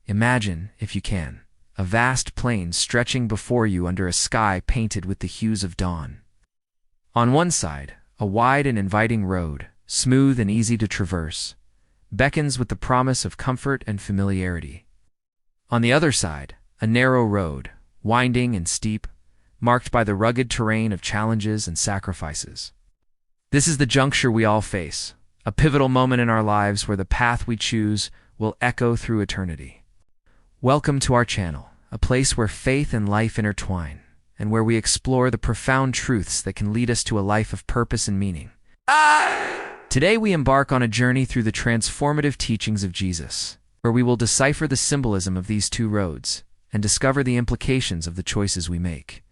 Imagine, if you can, a vast plain stretching before you under a sky painted with the hues of dawn. On one side, a wide and inviting road, smooth and easy to traverse, beckons with the promise of comfort and familiarity. On the other side, a narrow road, winding and steep, marked by the rugged terrain of challenges and sacrifices. This is the juncture we all face, a pivotal moment in our lives where the path we choose will echo through eternity. Welcome to our channel, a place where faith and life intertwine, and where we explore the profound truths that can lead us to a life of purpose and meaning. Today we embark on a journey through the transformative teachings of Jesus, where we will decipher the symbolism of these two roads and discover the implications of the choices we make.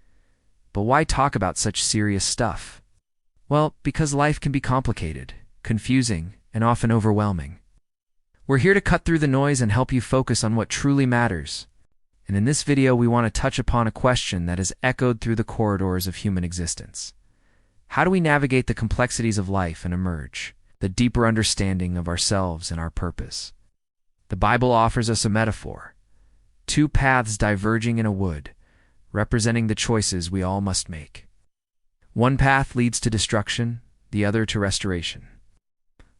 But why talk about such serious stuff? Well, because life can be complicated, confusing, and often overwhelming. We're here to cut through the noise and help you focus on what truly matters. And in this video, we want to touch upon a question that has echoed through the corridors of human existence. How do we navigate the complexities of life and emerge the deeper understanding of ourselves and our purpose? The Bible offers us a metaphor: two paths diverging in a wood, representing the choices we all must make. One path leads to destruction, the other to restoration.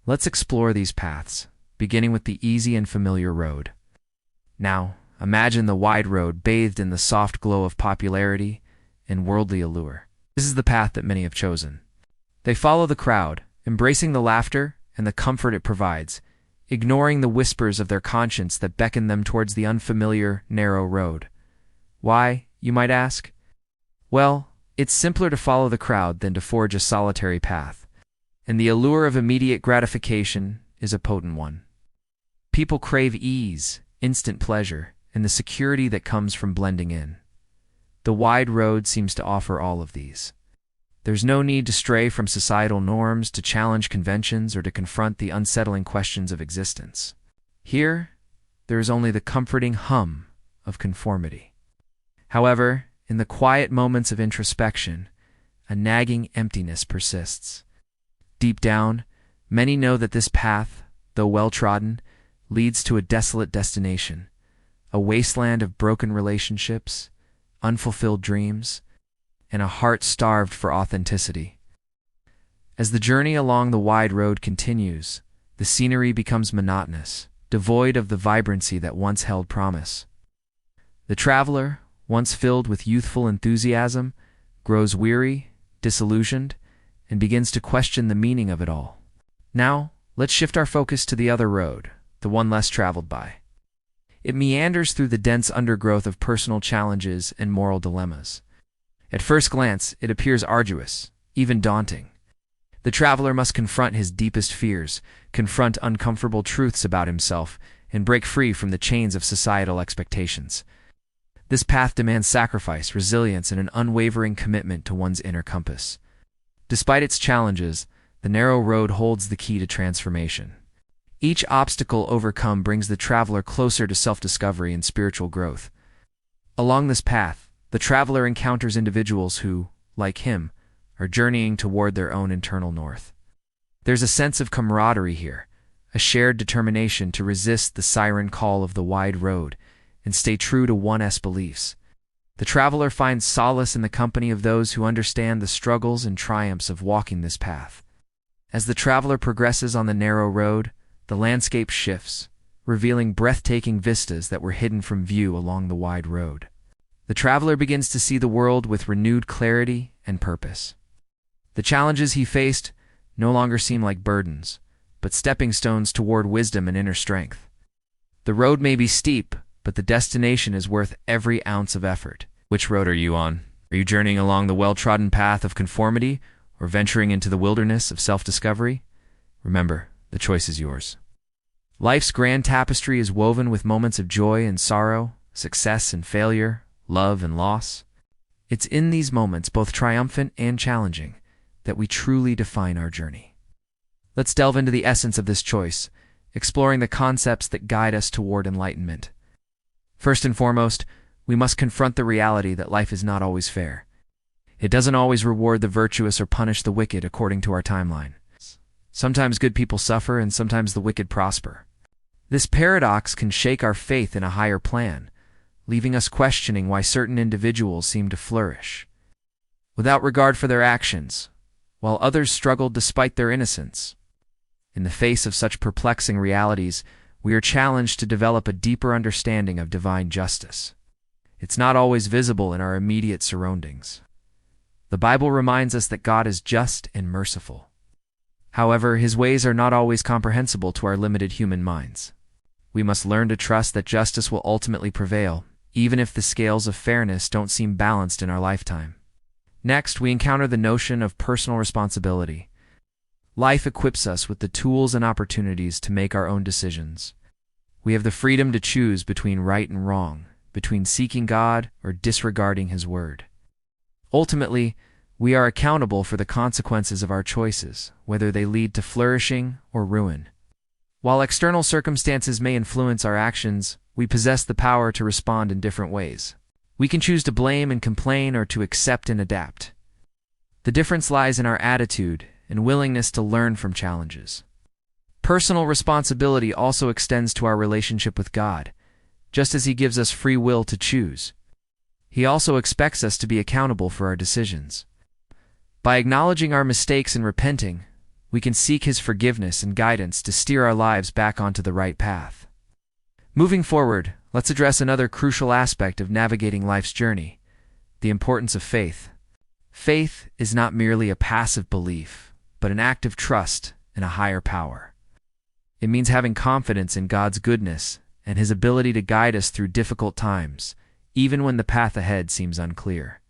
Let's explore these paths, beginning with the easy and familiar road. Now, imagine the wide road bathed in the soft glow of popularity and worldly allure. This is the path that many have chosen. They follow the crowd, embracing the laughter and the comfort it provides, ignoring the whispers of their conscience that beckon them towards the unfamiliar, narrow road. Why, you might ask? Well, it's simpler to follow the crowd than to forge a solitary path, and the allure of immediate gratification is a potent one. People crave ease, instant pleasure, and the security that comes from blending in. The wide road seems to offer all of these. There's no need to stray from societal norms, to challenge conventions, or to confront the unsettling questions of existence. Here, there is only the comforting hum of conformity. However, in the quiet moments of introspection, a nagging emptiness persists. Deep down, many know that this path, though well-trodden, leads to a desolate destination, a wasteland of broken relationships, unfulfilled dreams, and a heart starved for authenticity. As the journey along the wide road continues, the scenery becomes monotonous, devoid of the vibrancy that once held promise. The traveler, once filled with youthful enthusiasm, grows weary, disillusioned, and begins to question the meaning of it all. Now, let's shift our focus to the other road, the one less traveled by. It meanders through the dense undergrowth of personal challenges and moral dilemmas. At first glance, it appears arduous, even daunting. The traveler must confront his deepest fears, confront uncomfortable truths about himself, and break free from the chains of societal expectations. This path demands sacrifice, resilience, and an unwavering commitment to one's inner compass. Despite its challenges, the narrow road holds the key to transformation. Each obstacle overcome brings the traveler closer to self-discovery and spiritual growth. Along this path, the traveler encounters individuals who, like him, are journeying toward their own internal north. There's a sense of camaraderie here, a shared determination to resist the siren call of the wide road and stay true to one's beliefs. The traveler finds solace in the company of those who understand the struggles and triumphs of walking this path. As the traveler progresses on the narrow road, the landscape shifts, revealing breathtaking vistas that were hidden from view along the wide road. The traveler begins to see the world with renewed clarity and purpose. The challenges he faced no longer seem like burdens, but stepping stones toward wisdom and inner strength. The road may be steep, but the destination is worth every ounce of effort. Which road are you on? Are you journeying along the well-trodden path of conformity, or venturing into the wilderness of self-discovery? Remember, the choice is yours. Life's grand tapestry is woven with moments of joy and sorrow, success and failure, love and loss. It's in these moments, both triumphant and challenging, that we truly define our journey. Let's delve into the essence of this choice, exploring the concepts that guide us toward enlightenment. First and foremost, we must confront the reality that life is not always fair. It doesn't always reward the virtuous or punish the wicked according to our timeline. Sometimes good people suffer and sometimes the wicked prosper. This paradox can shake our faith in a higher plan, leaving us questioning why certain individuals seem to flourish without regard for their actions, while others struggle despite their innocence. In the face of such perplexing realities, we are challenged to develop a deeper understanding of divine justice. It's not always visible in our immediate surroundings. The Bible reminds us that God is just and merciful. However, his ways are not always comprehensible to our limited human minds. We must learn to trust that justice will ultimately prevail, even if the scales of fairness don't seem balanced in our lifetime. Next, we encounter the notion of personal responsibility. Life equips us with the tools and opportunities to make our own decisions. We have the freedom to choose between right and wrong, between seeking God or disregarding his word. Ultimately, we are accountable for the consequences of our choices, whether they lead to flourishing or ruin. While external circumstances may influence our actions, we possess the power to respond in different ways. We can choose to blame and complain or to accept and adapt. The difference lies in our attitude and willingness to learn from challenges. Personal responsibility also extends to our relationship with God. Just as he gives us free will to choose, he also expects us to be accountable for our decisions. By acknowledging our mistakes and repenting, we can seek his forgiveness and guidance to steer our lives back onto the right path. Moving forward, let's address another crucial aspect of navigating life's journey: the importance of faith. Faith is not merely a passive belief, but an act of trust in a higher power. It means having confidence in God's goodness and his ability to guide us through difficult times, even when the path ahead seems unclear.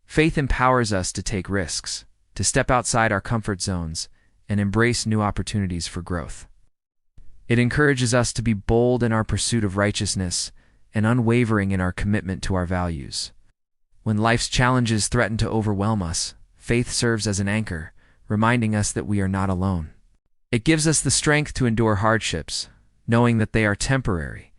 Faith empowers us to take risks, to step outside our comfort zones, and embrace new opportunities for growth. It encourages us to be bold in our pursuit of righteousness and unwavering in our commitment to our values. When life's challenges threaten to overwhelm us, faith serves as an anchor, reminding us that we are not alone. It gives us the strength to endure hardships, knowing that they are temporary,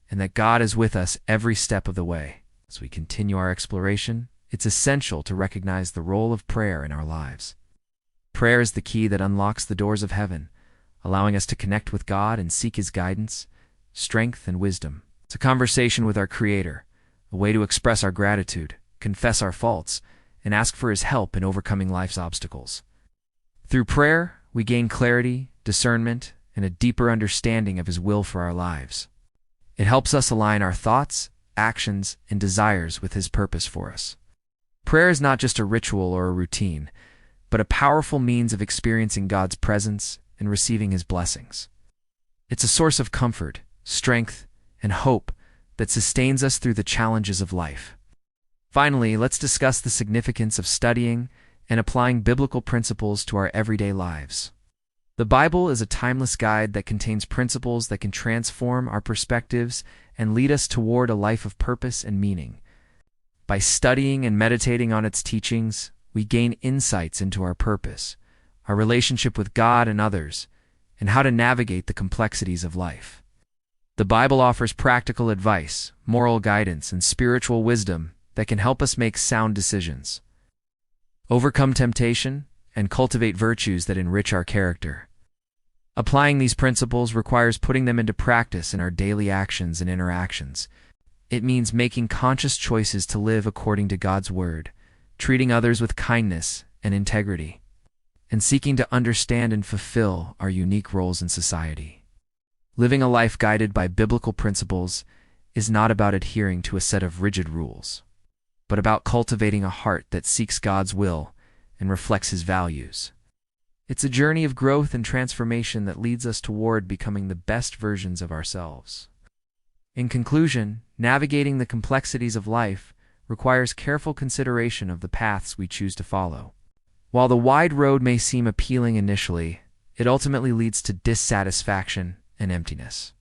and that God is with us every step of the way. As we continue our exploration, it's essential to recognize the role of prayer in our lives. Prayer is the key that unlocks the doors of heaven, allowing us to connect with God and seek his guidance, strength, and wisdom. It's a conversation with our Creator, a way to express our gratitude, confess our faults, and ask for his help in overcoming life's obstacles. Through prayer, we gain clarity, discernment, and a deeper understanding of his will for our lives. It helps us align our thoughts, actions, and desires with his purpose for us. Prayer is not just a ritual or a routine, but a powerful means of experiencing God's presence and receiving his blessings. It's a source of comfort, strength, and hope that sustains us through the challenges of life. Finally, let's discuss the significance of studying and applying biblical principles to our everyday lives. The Bible is a timeless guide that contains principles that can transform our perspectives and lead us toward a life of purpose and meaning. By studying and meditating on its teachings, we gain insights into our purpose, our relationship with God and others, and how to navigate the complexities of life. The Bible offers practical advice, moral guidance, and spiritual wisdom that can help us make sound decisions, overcome temptation, and cultivate virtues that enrich our character. Applying these principles requires putting them into practice in our daily actions and interactions. It means making conscious choices to live according to God's word, treating others with kindness and integrity, and seeking to understand and fulfill our unique roles in society. Living a life guided by biblical principles is not about adhering to a set of rigid rules, but about cultivating a heart that seeks God's will and reflects his values. It's a journey of growth and transformation that leads us toward becoming the best versions of ourselves. In conclusion, navigating the complexities of life requires careful consideration of the paths we choose to follow. While the wide road may seem appealing initially, it ultimately leads to dissatisfaction and emptiness.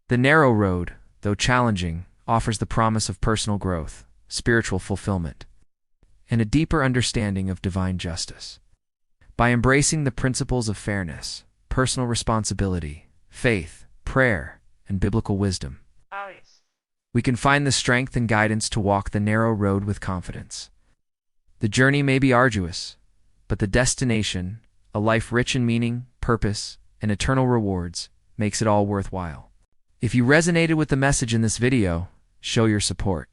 The narrow road, though challenging, offers the promise of personal growth, spiritual fulfillment, and a deeper understanding of divine justice. By embracing the principles of fairness, personal responsibility, faith, prayer, and biblical wisdom, we can find the strength and guidance to walk the narrow road with confidence. The journey may be arduous, but the destination, a life rich in meaning, purpose, and eternal rewards, makes it all worthwhile. If you resonated with the message in this video, show your support.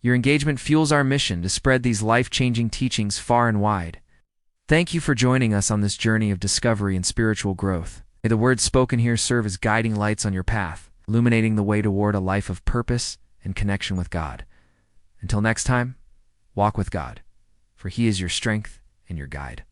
Your engagement fuels our mission to spread these life-changing teachings far and wide. Thank you for joining us on this journey of discovery and spiritual growth. May the words spoken here serve as guiding lights on your path, illuminating the way toward a life of purpose and connection with God. Until next time, walk with God, for He is your strength and your guide.